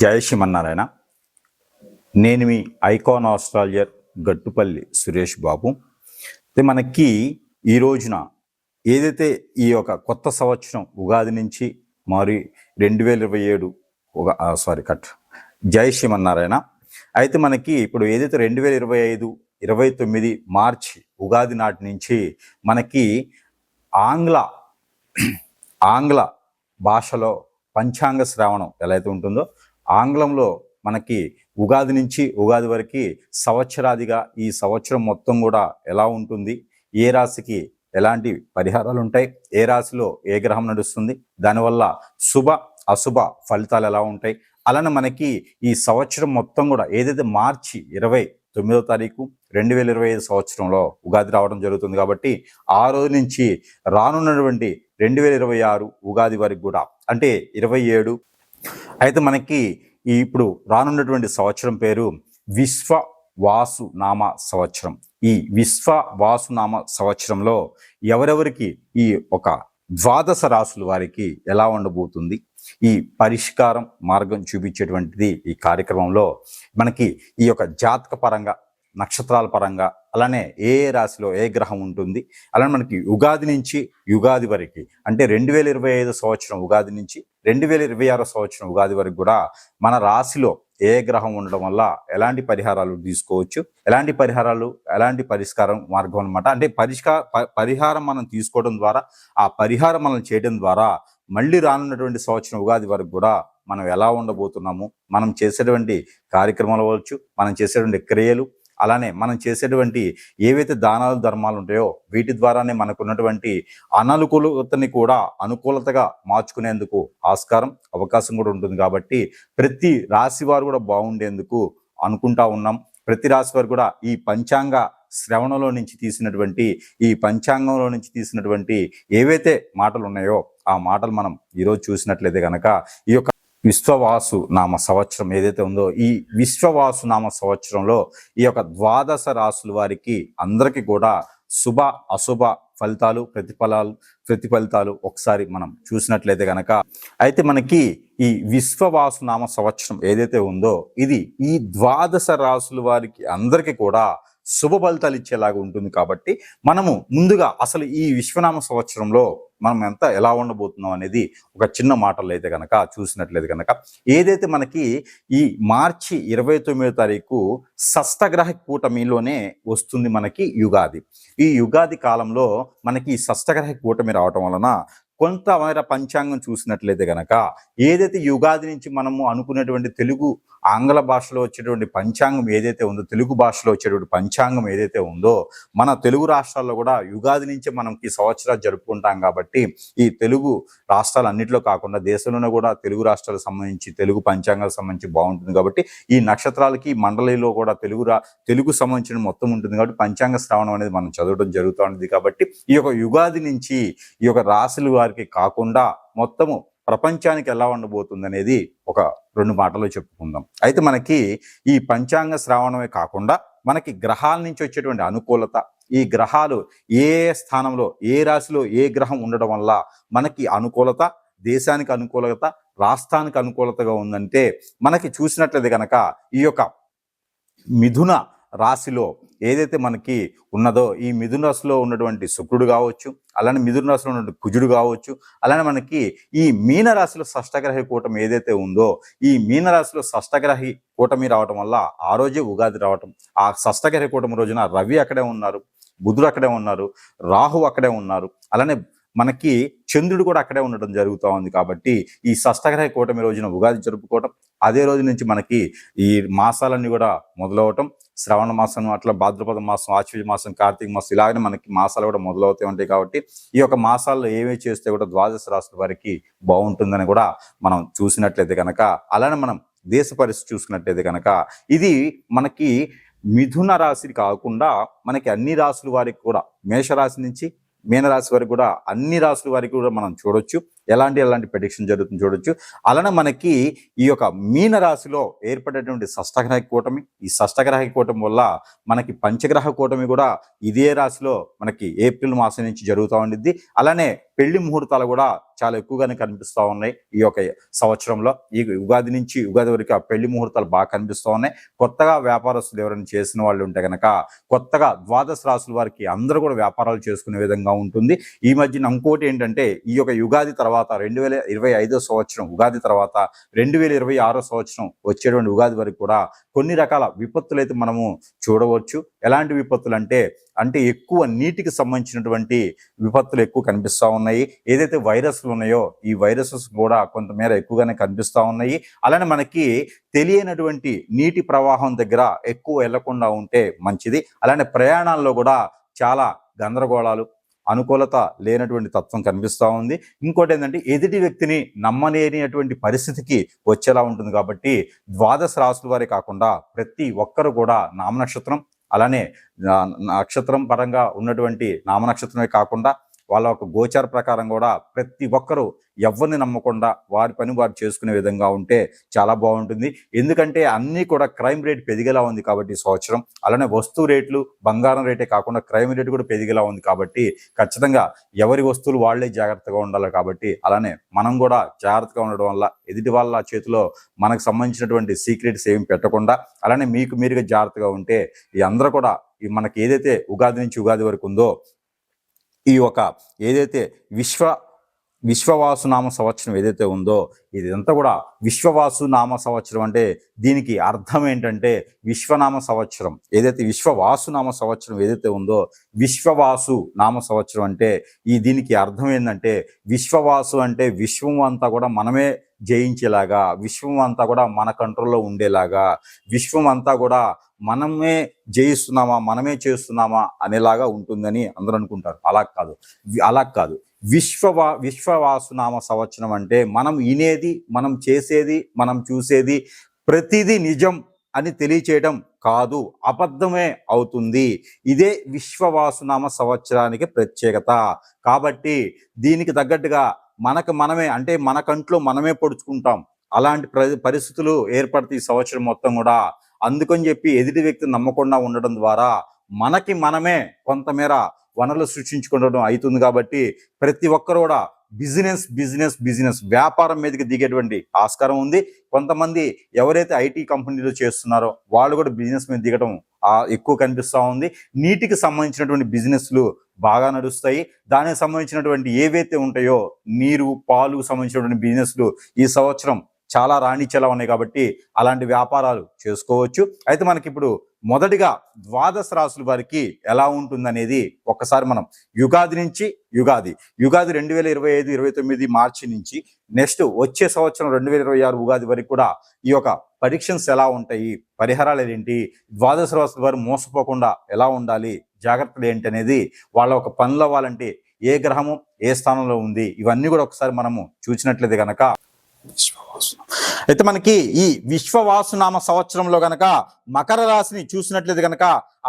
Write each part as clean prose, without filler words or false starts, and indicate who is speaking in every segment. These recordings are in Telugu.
Speaker 1: జై శ్రీమన్నారాయణ. నేను మీ ఐకాన్ ఆస్ట్రాలజర్ గట్టుపల్లి సురేష్ బాబు. మనకి ఈ రోజున ఏదైతే ఈ యొక్క కొత్త సంవత్సరం ఉగాది నుంచి మరి 2027 జై శ్రీమన్నారాయణ. అయితే మనకి ఇప్పుడు ఏదైతే 2025 29 మార్చి ఉగాది నాటి నుంచి మనకి ఆంగ్ల భాషలో పంచాంగ శ్రావణం ఎలా అయితే ఉంటుందో ఆంగ్లంలో మనకి ఉగాది నుంచి ఉగాది వరకు సంవత్సరాదిగా ఈ సంవత్సరం మొత్తం కూడా ఎలా ఉంటుంది, ఏ రాశికి ఎలాంటి పరిహారాలు ఉంటాయి, ఏ రాశిలో ఏ గ్రహం నడుస్తుంది, దానివల్ల శుభ అశుభ ఫలితాలు ఎలా ఉంటాయి, అలానే మనకి ఈ సంవత్సరం మొత్తం కూడా ఏదైతే మార్చి 29వ తారీఖు 2025 సంవత్సరంలో ఉగాది రావడం జరుగుతుంది. కాబట్టి ఆ రోజు నుంచి రానున్నటువంటి 2026 ఉగాది వరకు కూడా అంటే 27 అయితే మనకి ఇప్పుడు రానున్నటువంటి సంవత్సరం పేరు విశ్వవాసునామ సంవత్సరం. ఈ విశ్వవాసునామ సంవత్సరంలో ఎవరెవరికి ఈ ఒక ద్వాదశ రాశుల వారికి ఎలా ఉండబోతుంది, ఈ పరిష్కారం మార్గం చూపించేటువంటిది ఈ కార్యక్రమంలో మనకి ఈ యొక్క జాతక పరంగా నక్షత్రాల పరంగా అలానే ఏ రాశిలో ఏ గ్రహం ఉంటుంది, అలానే మనకి ఉగాది నుంచి యుగాది వరకు అంటే 2025 సంవత్సరం ఉగాది నుంచి 2026 సంవత్సరం ఉగాది వరకు కూడా మన రాశిలో ఏ గ్రహం ఉండడం వల్ల ఎలాంటి పరిహారాలు తీసుకోవచ్చు, ఎలాంటి పరిష్కారం మార్గం అనమాట. అంటే పరిహారం మనం తీసుకోవడం ద్వారా ఆ పరిహారం మనం చేయడం ద్వారా మళ్ళీ రానున్నటువంటి సంవత్సరం ఉగాది వరకు కూడా మనం ఎలా ఉండబోతున్నాము, మనం చేసేటువంటి కార్యక్రమాలు అవ్వచ్చు, మనం చేసేటువంటి క్రియలు, అలానే మనం చేసేటువంటి ఏవైతే దానాలు ధర్మాలు ఉంటాయో వీటి ద్వారానే మనకున్నటువంటి అననుకూలతని కూడా అనుకూలతగా మార్చుకునేందుకు అవకాశం కూడా ఉంటుంది. కాబట్టి ప్రతి రాశి వారు కూడా బాగుండేందుకు అనుకుంటా ఉన్నాం. ప్రతి రాశి వారు కూడా ఈ పంచాంగ శ్రవణంలో నుంచి తీసినటువంటి ఏవైతే మాటలు ఉన్నాయో ఆ మాటలు మనం ఈరోజు చూసినట్లయితే కనుక ఈ యొక్క విశ్వవాసు నామ సంవత్సరం ఏదైతే ఉందో ఈ విశ్వవాసు నామ సంవత్సరంలో ఈ యొక్క ద్వాదశ రాశుల వారికి అందరికీ కూడా శుభ అశుభ ఫలితాలు ప్రతిఫలితాలు ఒకసారి మనం చూసినట్లయితే కనుక అయితే మనకి ఈ విశ్వవాసు నామ సంవత్సరం ఏదైతే ఉందో ఇది ఈ ద్వాదశ రాశుల వారికి అందరికీ కూడా శుభ ఫలితాలు ఇచ్చేలాగా ఉంటుంది. కాబట్టి మనము ముందుగా అసలు ఈ విశ్వనామ సంవత్సరంలో మనం ఎలా ఉండబోతున్నాం అనేది ఒక చిన్న మాటల్లో అయితే కనుక చూసినట్లయితే కనుక ఏదైతే మనకి ఈ మార్చి 29వ తారీఖు షష్టగ్రహ కూటమిలోనే వస్తుంది మనకి యుగాది. ఈ యుగాది కాలంలో మనకి షష్టగ్రహ కూటమి రావటం వలన కొంతమేర పంచాంగం చూసినట్లయితే కనుక ఏదైతే యుగాది నుంచి మనము అనుకునేటువంటి తెలుగు ఆంగ్ల భాషలో వచ్చేటువంటి పంచాంగం ఏదైతే ఉందో, తెలుగు భాషలో వచ్చేటువంటి పంచాంగం ఏదైతే ఉందో మన తెలుగు రాష్ట్రాల్లో కూడా యుగాది నుంచి మనం ఈ సంవత్సరాలు జరుపుకుంటాం. కాబట్టి ఈ తెలుగు రాష్ట్రాలన్నింటిలో కాకుండా దేశంలోనే కూడా తెలుగు రాష్ట్రాలకు సంబంధించి తెలుగు పంచాంగాలకు సంబంధించి బాగుంటుంది. కాబట్టి ఈ నక్షత్రాలకి మండలిలో కూడా తెలుగు సంబంధించిన మొత్తం ఉంటుంది. కాబట్టి పంచాంగ శ్రావణం అనేది మనం చదవడం జరుగుతూ ఉంటుంది. కాబట్టి ఈ యొక్క యుగాది నుంచి ఈ యొక్క రాశుల వారికి కాకుండా మొత్తము ప్రపంచానికి ఎలా ఉండబోతుంది అనేది ఒక 2 మాటలు చెప్పుకుందాం. అయితే మనకి ఈ పంచాంగ శ్రావణమే కాకుండా మనకి గ్రహాల నుంచి వచ్చేటువంటి అనుకూలత, ఈ గ్రహాలు ఏ స్థానంలో ఏ రాశిలో ఏ గ్రహం ఉండడం వల్ల మనకి అనుకూలత, దేశానికి అనుకూలత, రాష్ట్రానికి అనుకూలతగా ఉందంటే మనకి చూసినట్లయితే కనుక ఈ యొక్క మిథున రాశిలో ఏదైతే మనకి ఉన్నదో ఈ మిథున రాశిలో ఉన్నటువంటి శుక్రుడు కావచ్చు, అలానే మిథున రాశిలో ఉన్నటువంటి కుజుడు కావచ్చు, అలానే మనకి ఈ మీనరాశిలో షష్టగ్రహి కూటమి ఏదైతే ఉందో ఈ మీనరాశిలో షష్టగ్రహి కూటమి రావటం వల్ల ఆ రోజే ఉగాది రావటం, ఆ షష్టగ్రహి కూటమి రోజున రవి అక్కడే ఉన్నారు, బుధుడు అక్కడే ఉన్నారు, రాహు అక్కడే ఉన్నారు, అలానే మనకి చంద్రుడు కూడా అక్కడే ఉండడం జరుగుతూ ఉంది. కాబట్టి ఈ షష్టగ్రహ కూటమి రోజున ఉగాది జరుపుకోవటం, అదే రోజు నుంచి మనకి ఈ మాసాలన్నీ కూడా మొదలవటం, శ్రావణ మాసం, అట్లా భాద్రపద మాసం, ఆశ్వీజ మాసం, కార్తీక మాసం, ఇలాగనే మనకి మాసాలు కూడా మొదలవుతూ ఉంటాయి. కాబట్టి ఈ యొక్క మాసాల్లో ఏమేమి చేస్తే కూడా ద్వాదశ రాశుల వారికి బాగుంటుందని కూడా మనం చూసినట్లయితే కనుక, అలానే మనం దేశ పరిస్థితి చూసుకున్నట్లయితే కనుక ఇది మనకి మిథున రాశి కాకుండా మనకి అన్ని రాశుల వారికి కూడా మేషరాశి నుంచి మీనరాశి వరకు కూడా అన్ని రాశుల వారికి కూడా మనం చూడొచ్చు. ఎలాంటి ప్రెడిక్షన్ జరుగుతుంది చూడొచ్చు. అలానే మనకి ఈ యొక్క మీన రాశిలో ఏర్పడేటువంటి షష్టగ్రహ కూటమి, ఈ షష్టగ్రహ కూటమి వల్ల మనకి పంచగ్రహ కూటమి కూడా ఇదే రాశిలో మనకి ఏప్రిల్ మాసం నుంచి జరుగుతూ ఉండిద్ది. అలానే పెళ్లి ముహూర్తాలు కూడా చాలా ఎక్కువగానే కనిపిస్తూ ఉన్నాయి ఈ యొక్క సంవత్సరంలో. ఈ ఉగాది నుంచి ఉగాది వరకు ఆ పెళ్లి ముహూర్తాలు బాగా కనిపిస్తూ ఉన్నాయి. కొత్తగా వ్యాపారస్తులు ఎవరైనా చేసిన వాళ్ళు ఉంటే కనుక కొత్తగా ద్వాదశ రాశుల వారికి అందరూ కూడా వ్యాపారాలు చేసుకునే విధంగా ఉంటుంది. ఈ మధ్యన ఇంకోటి ఏంటంటే ఈ యొక్క యుగాది తర్వాత 2025 సంవత్సరం ఉగాది తర్వాత 2026 సంవత్సరం వచ్చేటువంటి ఉగాది వరకు కూడా కొన్ని రకాల విపత్తులు అయితే మనము చూడవచ్చు. ఎలాంటి విపత్తులు అంటే ఎక్కువ నీటికి సంబంధించినటువంటి విపత్తులు ఎక్కువ కనిపిస్తూ ఉన్నాయి. ఏదైతే వైరస్లు ఉన్నాయో ఈ వైరసెస్ కూడా కొంతమేర ఎక్కువగానే కనిపిస్తూ ఉన్నాయి. అలానే మనకి తెలియనటువంటి నీటి ప్రవాహం దగ్గర ఎక్కువ వెళ్లకుండా ఉంటే మంచిది. అలానే ప్రయాణాల్లో కూడా చాలా గందరగోళాలు, అనుకూలత లేనటువంటి తత్వం కనిపిస్తూ ఉంది. ఇంకోటి ఏంటంటే ఎదుటి వ్యక్తిని నమ్మలేనిటువంటి పరిస్థితికి వచ్చేలా ఉంటుంది. కాబట్టి ద్వాదశ రాశుల వారే కాకుండా ప్రతి ఒక్కరు కూడా నామనక్షత్రం, అలానే నక్షత్రం పరంగా ఉన్నటువంటి నామనక్షత్రమే కాకుండా వాళ్ళ ఒక గోచార ప్రకారం కూడా ప్రతి ఒక్కరూ ఎవరిని నమ్మకుండా వారి పని వారు చేసుకునే విధంగా ఉంటే చాలా బాగుంటుంది. ఎందుకంటే అన్నీ కూడా క్రైమ్ రేట్ పెరిగేలా ఉంది కాబట్టి సంవత్సరం. అలానే వస్తువు రేట్లు, బంగారం రేటే కాకుండా క్రైమ్ రేట్ కూడా పెరిగేలా ఉంది. కాబట్టి ఖచ్చితంగా ఎవరి వస్తువులు వాళ్లే జాగ్రత్తగా ఉండాలి. కాబట్టి అలానే మనం కూడా జాగ్రత్తగా ఉండడం వల్ల ఎదుటి వాళ్ళ చేతిలో మనకు సంబంధించినటువంటి సీక్రెట్స్ ఏమి పెట్టకుండా అలానే మీకు మీరుగా జాగ్రత్తగా ఉంటే ఈ అందరూ కూడా మనకి ఏదైతే ఉగాది నుంచి ఉగాది వరకు ఉందో ఈ యొక్క ఏదైతే విశ్వవాసునామ సంవత్సరం ఏదైతే ఉందో ఇదంతా కూడా విశ్వవాసునామ సంవత్సరం అంటే దీనికి అర్థం ఏంటంటే విశ్వనామ సంవత్సరం ఏదైతే విశ్వవాసునామ సంవత్సరం ఏదైతే ఉందో విశ్వవాసు నామ సంవత్సరం అంటే దీనికి అర్థం ఏంటంటే విశ్వవాసు అంటే విశ్వం అంతా కూడా మనమే జయించేలాగా, విశ్వం అంతా కూడా మన కంట్రోల్లో ఉండేలాగా, విశ్వం అంతా కూడా మనమే జయిస్తున్నామా మనమే చేస్తున్నామా అనేలాగా ఉంటుందని అందరూ అనుకుంటారు. అలా కాదు. విశ్వవాసునామ సంవత్సరం అంటే మనం వినేది, మనం చేసేది, మనం చూసేది ప్రతిదీ నిజం అని తెలియచేయడం కాదు, అబద్ధమే అవుతుంది. ఇదే విశ్వవాసునామ సంవత్సరానికి ప్రత్యేకత. కాబట్టి దీనికి తగ్గట్టుగా మనమే అంటే మన కంట్లో మనమే పొడుచుకుంటాం. అలాంటి పరిస్థితులు ఏర్పడితే ఈ సంవత్సరం మొత్తం కూడా. అందుకని చెప్పి ఎదుటి వ్యక్తిని నమ్మకుండా ఉండడం ద్వారా మనకి మనమే కొంతమేర వనరులు సృష్టించుకోవడం అవుతుంది. కాబట్టి ప్రతి ఒక్కరు కూడా బిజినెస్ వ్యాపారం మీదకి దిగేటువంటి ఆస్కారం ఉంది. కొంతమంది ఎవరైతే ఐటీ కంపెనీలో చేస్తున్నారో వాళ్ళు కూడా బిజినెస్ మీద దిగడం ఎక్కువ కనిపిస్తూ ఉంది. నీటికి సంబంధించినటువంటి బిజినెస్లు బాగా నడుస్తాయి. దానికి సంబంధించినటువంటి ఏవైతే ఉంటాయో నీరు, పాలు సంబంధించినటువంటి బిజినెస్లు ఈ సంవత్సరం చాలా రాణించేలా ఉన్నాయి. కాబట్టి అలాంటి వ్యాపారాలు చేసుకోవచ్చు. అయితే మనకి ఇప్పుడు మొదటిగా ద్వాదశ రాశుల వారికి ఎలా ఉంటుందనేది ఒక్కసారి మనం యుగాది నుంచి యుగాది 2025-29 మార్చి నుంచి నెక్స్ట్ వచ్చే సంవత్సరం 2026 ఉగాది వరకు కూడా ఈ యొక్క పరీక్షన్స్ ఎలా ఉంటాయి, పరిహారాలు ఏంటి, ద్వాదశ రాశుల వారు మోసపోకుండా ఎలా ఉండాలి, జాగ్రత్తలు ఏంటి అనేది, వాళ్ళ ఒక పనులు అవ్వాలంటే ఏ గ్రహము ఏ స్థానంలో ఉంది, ఇవన్నీ కూడా ఒకసారి మనము చూసినట్లయితే కనుక అయితే మనకి ఈ విశ్వవాసునామ సంవత్సరంలో గనక మకర రాశిని చూసినట్లయితే గనక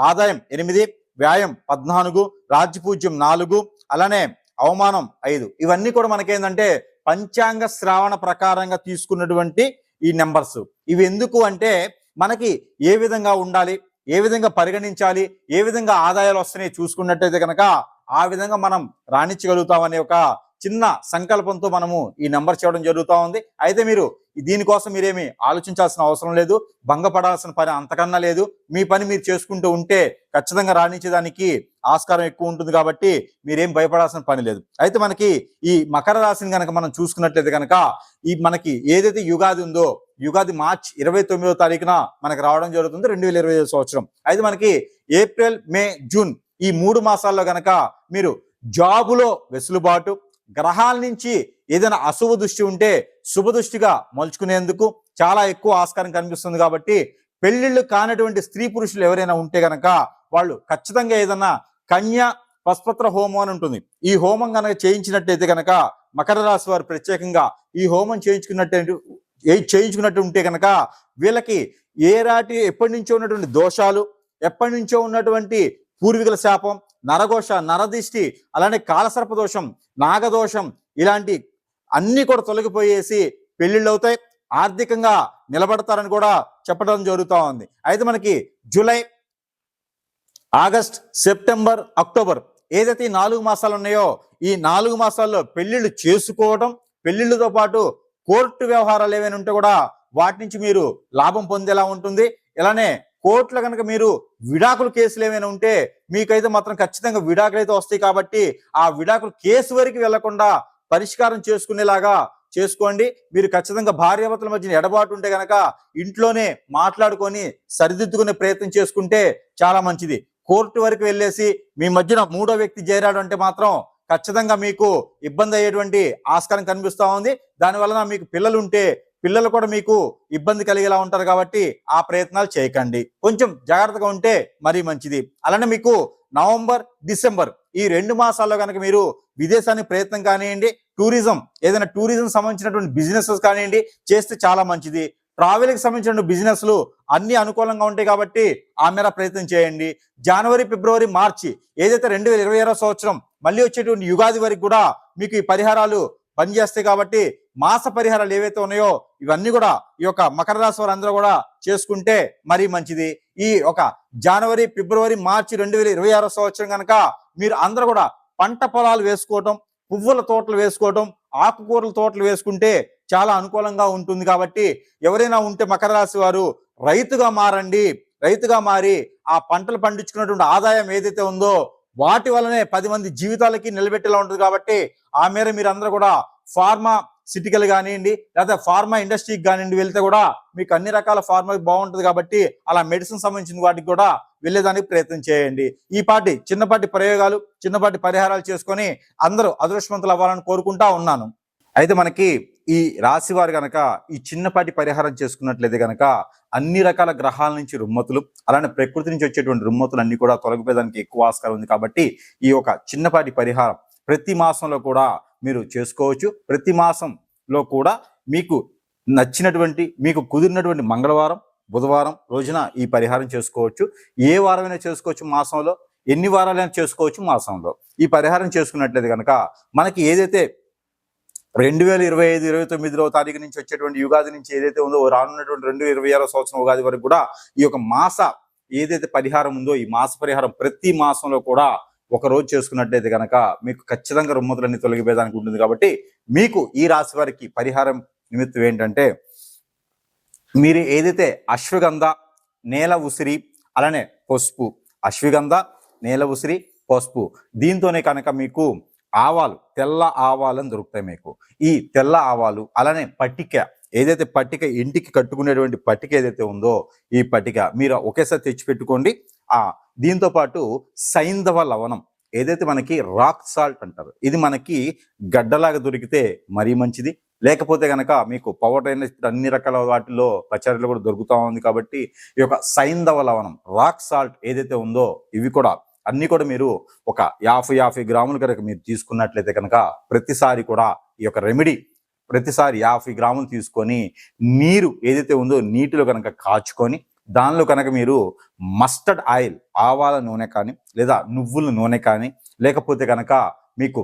Speaker 1: ఆదాయం 8, వ్యయం 14, రాజ్యపూజ్యం 4, అలానే అవమానం 5. ఇవన్నీ కూడా మనకేంటంటే పంచాంగ శ్రావణ ప్రకారంగా తీసుకున్నటువంటి ఈ నెంబర్స్. ఇవి ఎందుకు అంటే మనకి ఏ విధంగా ఉండాలి, ఏ విధంగా పరిగణించాలి, ఏ విధంగా ఆదాయాలు వస్తున్నాయి చూసుకున్నట్టయితే కనుక ఆ విధంగా మనం రాణించగలుగుతామనే ఒక చిన్న సంకల్పంతో మనము ఈ నెంబర్ చేయడం జరుగుతూ ఉంది. అయితే మీరు దీనికోసం మీరేమి ఆలోచించాల్సిన అవసరం లేదు, భంగపడాల్సిన పని అంతకన్నా లేదు. మీ పని మీరు చేసుకుంటూ ఉంటే ఖచ్చితంగా రాణించేదానికి ఆస్కారం ఎక్కువ ఉంటుంది. కాబట్టి మీరేం భయపడాల్సిన పని లేదు. అయితే మనకి ఈ మకర రాశిని కనుక మనం చూసుకున్నట్లయితే కనుక మనకి ఏదైతే యుగాది ఉందో యుగాది మార్చి 29వ తారీఖున మనకి రావడం జరుగుతుంది 2025 సంవత్సరం. అయితే మనకి ఏప్రిల్, మే, జూన్ ఈ 3 మాసాల్లో గనక మీరు జాబులో వెసులుబాటు, గ్రహాల నుంచి ఏదైనా అశుభ దృష్టి ఉంటే శుభ దృష్టిగా మలుచుకునేందుకు చాలా ఎక్కువ ఆస్కారం కనిపిస్తుంది. కాబట్టి పెళ్లిళ్ళు కానటువంటి స్త్రీ పురుషులు ఎవరైనా ఉంటే గనక వాళ్ళు ఖచ్చితంగా ఏదైనా కన్య పస్పత్ర హోమం అని ఉంటుంది. ఈ హోమం కనుక చేయించినట్టయితే కనుక మకర రాశి వారు ప్రత్యేకంగా ఈ హోమం చేయించుకున్నట్టు ఉంటే కనుక వీళ్ళకి ఎప్పటి నుంచో ఉన్నటువంటి దోషాలు, ఎప్పటి నుంచో ఉన్నటువంటి పూర్వీకుల శాపం, నరఘోష, నరదిష్టి, అలానే కాలసర్ప దోషం, నాగదోషం ఇలాంటి అన్ని కూడా తొలగిపోయేసి పెళ్లిళ్ళు అవుతాయి, ఆర్థికంగా నిలబడతారని కూడా చెప్పడం జరుగుతూ ఉంది. అయితే మనకి జూలై, ఆగస్ట్, సెప్టెంబర్, అక్టోబర్ ఏదైతే ఈ 4 మాసాలు ఉన్నాయో ఈ 4 మాసాల్లో పెళ్లిళ్ళు చేసుకోవడం, పెళ్లిళ్ళతో పాటు కోర్టు వ్యవహారాలు ఏమైనా ఉంటే కూడా వాటి నుంచి మీరు లాభం పొందేలా ఉంటుంది. ఇలానే కోర్టులో కనుక మీరు విడాకుల కేసులు ఏమైనా ఉంటే మీకైతే మాత్రం ఖచ్చితంగా విడాకులు అయితే వస్తాయి. కాబట్టి ఆ విడాకుల కేసు వరకు వెళ్లకుండా పరిష్కారం చేసుకునేలాగా చేసుకోండి. మీరు ఖచ్చితంగా భార్యాభర్తల మధ్య ఎడబాటు ఉంటే గనక ఇంట్లోనే మాట్లాడుకొని సరిదిద్దుకునే ప్రయత్నం చేసుకుంటే చాలా మంచిది. కోర్టు వరకు వెళ్ళేసి మీ మధ్యన మూడో వ్యక్తి చేరాడు అంటే మాత్రం ఖచ్చితంగా మీకు ఇబ్బంది అయ్యేటువంటి ఆస్కారం కనిపిస్తా ఉంది. దానివలన మీకు పిల్లలు ఉంటే పిల్లలు కూడా మీకు ఇబ్బంది కలిగేలా ఉంటారు. కాబట్టి ఆ ప్రయత్నాలు చేయకండి, కొంచెం జాగ్రత్తగా ఉంటే మరీ మంచిది. అలానే మీకు నవంబర్, డిసెంబర్ ఈ 2 మాసాల్లో కనుక మీరు విదేశానికి ప్రయత్నం కానివ్వండి, టూరిజం ఏదైనా టూరిజం సంబంధించినటువంటి బిజినెసెస్ కానివ్వండి చేస్తే చాలా మంచిది. ట్రావెల్కి సంబంధించిన బిజినెస్లు అన్ని అనుకూలంగా ఉంటాయి కాబట్టి ఆ మేర ప్రయత్నం చేయండి. జనవరి, ఫిబ్రవరి, మార్చి ఏదైతే 2026 సంవత్సరం మళ్ళీ వచ్చేటువంటి యుగాది వరకు కూడా మీకు ఈ పరిహారాలు పనిచేస్తాయి. కాబట్టి మాస పరిహారాలు ఏవైతే ఉన్నాయో ఇవన్నీ కూడా ఈ యొక్క మకర రాశి వారందరూ కూడా చేసుకుంటే మరీ మంచిది. ఈ ఒక జనవరి, ఫిబ్రవరి, మార్చి 2026 సంవత్సరం కనుక మీరు అందరూ కూడా పంట పొలాలు వేసుకోవటం, పువ్వుల తోటలు వేసుకోవటం, ఆకుకూరల తోటలు వేసుకుంటే చాలా అనుకూలంగా ఉంటుంది. కాబట్టి ఎవరైనా ఉంటే మకర రాశి వారు రైతుగా మారండి. రైతుగా మారి ఆ పంటలు పండించుకున్నటువంటి ఆదాయం ఏదైతే ఉందో వాటి వల్లనే 10 మంది జీవితాలకి నిలబెట్టేలా ఉంటుంది. కాబట్టి ఆ మేర మీరు అందరూ కూడా ఫార్మా సిటికల్ కానివ్వండి లేదా ఫార్మా ఇండస్ట్రీకి కానివ్వండి వెళ్తే కూడా మీకు అన్ని రకాల ఫార్మా బాగుంటుంది. కాబట్టి అలా మెడిసిన్ సంబంధించిన వాటికి కూడా వెళ్ళేదానికి ప్రయత్నం చేయండి. చిన్నపాటి ప్రయోగాలు, చిన్నపాటి పరిహారాలు చేసుకొని అందరూ అదృష్టవంతులు అవ్వాలని కోరుకుంటా ఉన్నాను. అయితే మనకి ఈ రాశి వారు గనక ఈ చిన్నపాటి పరిహారం చేసుకున్నట్లయితే గనక అన్ని రకాల గ్రహాల నుంచి రుమ్మతులు, అలానే ప్రకృతి నుంచి వచ్చేటువంటి రుమ్మతులు అన్ని కూడా తొలగిపోయేదానికి ఎక్కువ ఆస్కారం ఉంది. కాబట్టి ఈ ఒక చిన్నపాటి పరిహారం ప్రతి మాసంలో కూడా మీరు చేసుకోవచ్చు. ప్రతి మాసంలో కూడా మీకు నచ్చినటువంటి, మీకు కుదిరినటువంటి మంగళవారం, బుధవారం రోజున ఈ పరిహారం చేసుకోవచ్చు. ఏ వారమైనా చేసుకోవచ్చు మాసంలో, ఎన్ని వారాలైనా చేసుకోవచ్చు మాసంలో. ఈ పరిహారం చేసుకున్నట్లయితే కనుక మనకి ఏదైతే 2025, 29వ తారీఖు నుంచి వచ్చేటువంటి యుగాది నుంచి ఏదైతే ఉందో రానున్నటువంటి 2026 సంవత్సరం ఉగాది వరకు కూడా ఈ యొక్క మాస ఏదైతే పరిహారం ఉందో ఈ మాస పరిహారం ప్రతి మాసంలో కూడా ఒక రోజు చేసుకున్నట్లయితే కనుక మీకు ఖచ్చితంగా రుమ్మతులన్నీ తొలగిపోయేదానికి ఉంటుంది. కాబట్టి మీకు ఈ రాశి వారికి పరిహారం నిమిత్తం ఏంటంటే మీరు ఏదైతే అశ్వగంధ, నేల ఉసిరి అలానే పసుపు, అశ్వగంధ, నేల ఉసిరి, పసుపు దీంతోనే కనుక మీకు ఆవాలు, తెల్ల ఆవాలని దొరుకుతాయి. మీకు ఈ తెల్ల ఆవాలు అలానే పట్టిక ఏదైతే పట్టిక ఇంటికి కట్టుకునేటువంటి పట్టిక ఏదైతే ఉందో ఈ పట్టిక మీరు ఒకేసారి తెచ్చిపెట్టుకోండి. దీంతో పాటు సైంధవ లవణం ఏదైతే మనకి రాక్ సాల్ట్ అంటారు, ఇది మనకి గడ్డలాగా దొరికితే మరీ మంచిది. లేకపోతే కనుక మీకు పౌడర్ అయిన అన్ని రకాల వాటిలో పచ్చడిలో కూడా దొరుకుతూ ఉంది. కాబట్టి ఈ యొక్క సైంధవ లవణం, రాక్ సాల్ట్ ఏదైతే ఉందో ఇవి కూడా అన్ని కూడా మీరు ఒక 50 గ్రాములు కనుక మీరు తీసుకున్నట్లయితే కనుక ప్రతిసారి కూడా ఈ యొక్క రెమెడీ ప్రతిసారి 50 గ్రాములు తీసుకొని నీరు ఏదైతే ఉందో నీటిలో కనుక కాచుకొని దానిలో కనుక మీరు మస్టర్డ్ ఆయిల్, ఆవాల నూనె కానీ లేదా నువ్వుల నూనె కానీ లేకపోతే కనుక మీకు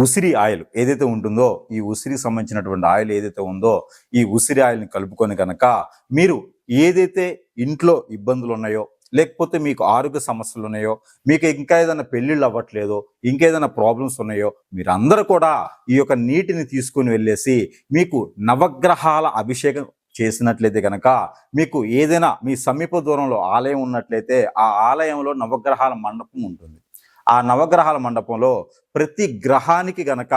Speaker 1: ఉసిరి ఆయిల్ ఏదైతే ఉంటుందో ఈ ఉసిరికి సంబంధించినటువంటి ఆయిల్ ఏదైతే ఉందో ఈ ఉసిరి ఆయిల్ని కలుపుకొని కనుక మీరు ఏదైతే ఇంట్లో ఇబ్బందులు ఉన్నాయో లేకపోతే మీకు ఆరోగ్య సమస్యలు ఉన్నాయో, మీకు ఇంకా ఏదైనా పెళ్లిళ్ళు అవ్వట్లేదో, ఇంకేదైనా ప్రాబ్లమ్స్ ఉన్నాయో మీరందరూ కూడా ఈ యొక్క నీటిని తీసుకుని వెళ్ళేసి మీకు నవగ్రహాల అభిషేకం చేసినట్లయితే కనుక మీకు ఏదైనా మీ సమీప దూరంలో ఆలయం ఉన్నట్లయితే ఆ ఆలయంలో నవగ్రహాల మండపం ఉంటుంది. ఆ నవగ్రహాల మండపంలో ప్రతి గ్రహానికి గనక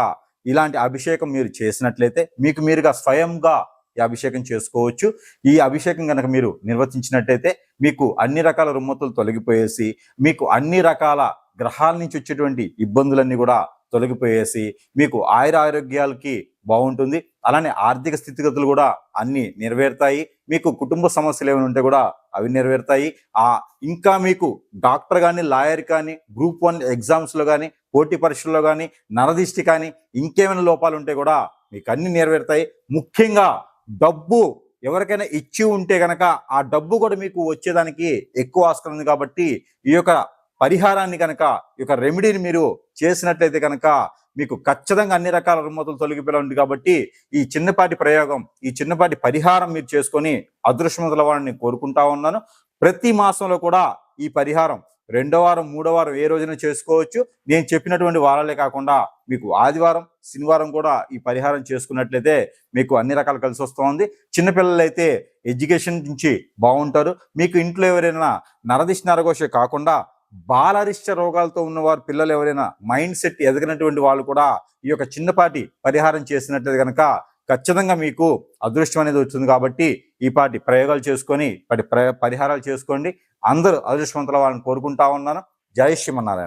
Speaker 1: ఇలాంటి అభిషేకం మీరు చేసినట్లయితే మీకు మీరుగా స్వయంగా ఈ అభిషేకం చేసుకోవచ్చు. ఈ అభిషేకం కనుక మీరు నిర్వర్తించినట్టయితే మీకు అన్ని రకాల రుమ్మతులు తొలగిపోయేసి మీకు అన్ని రకాల గ్రహాల నుంచి వచ్చేటువంటి ఇబ్బందులన్నీ కూడా తొలగిపోయేసి మీకు ఆరోగ్యాలకి బాగుంటుంది. అలానే ఆర్థిక స్థితిగతులు కూడా అన్ని నెరవేరుతాయి. మీకు కుటుంబ సమస్యలు ఏమైనా ఉంటే కూడా అవి నెరవేరుతాయి. ఇంకా మీకు డాక్టర్ కానీ, లాయర్ కానీ, గ్రూప్ 1 ఎగ్జామ్స్లో కానీ, పోటీ పరీక్షల్లో కానీ, నరదిష్టి కానీ ఇంకేమైనా లోపాలు ఉంటే కూడా మీకు అన్ని నెరవేరుతాయి. ముఖ్యంగా డబ్బు ఎవరికైనా ఇచ్చి ఉంటే గనక ఆ డబ్బు కూడా మీకు వచ్చేదానికి ఎక్కువ ఆస్కారం ఉంది. కాబట్టి ఈ యొక్క పరిహారాన్ని కనుక ఈ యొక్క రెమెడీని మీరు చేసినట్లయితే కనుక మీకు ఖచ్చితంగా అన్ని రకాల రుగ్మతలు తొలగిపోయింది. కాబట్టి ఈ చిన్నపాటి ప్రయోగం, ఈ చిన్నపాటి పరిహారం మీరు చేసుకొని అదృష్టవంతుల వారిని కోరుకుంటా ఉన్నాను. ప్రతి మాసంలో కూడా ఈ పరిహారం 2వ వారం, 3వ వారం ఏ రోజున చేసుకోవచ్చు. నేను చెప్పినటువంటి వారాలే కాకుండా మీకు ఆదివారం, శనివారం కూడా ఈ పరిహారం చేసుకున్నట్లయితే మీకు అన్ని రకాలు కలిసి వస్తుంది. చిన్నపిల్లలైతే ఎడ్యుకేషన్ నుంచి బాగుంటారు. మీకు ఇంట్లో ఎవరైనా నరదిష్టి నరఘోష కాకుండా బాలరిష్ట రోగాలతో ఉన్నవారు పిల్లలు ఎవరైనా మైండ్ సెట్ ఎదగినటువంటి వాళ్ళు కూడా ఈ యొక్క చిన్నపాటి పరిహారం చేసినట్లయితే కనుక ఖచ్చితంగా మీకు అదృష్టం అనేది వచ్చింది. కాబట్టి ఈ పాటి ప్రయోగాలు చేసుకొని పరిహారాలు చేసుకోండి. అందరూ అదృష్టవంతుల వాళ్ళని కోరుకుంటా ఉన్నాను. జై శ్రీమన్నారాయణ.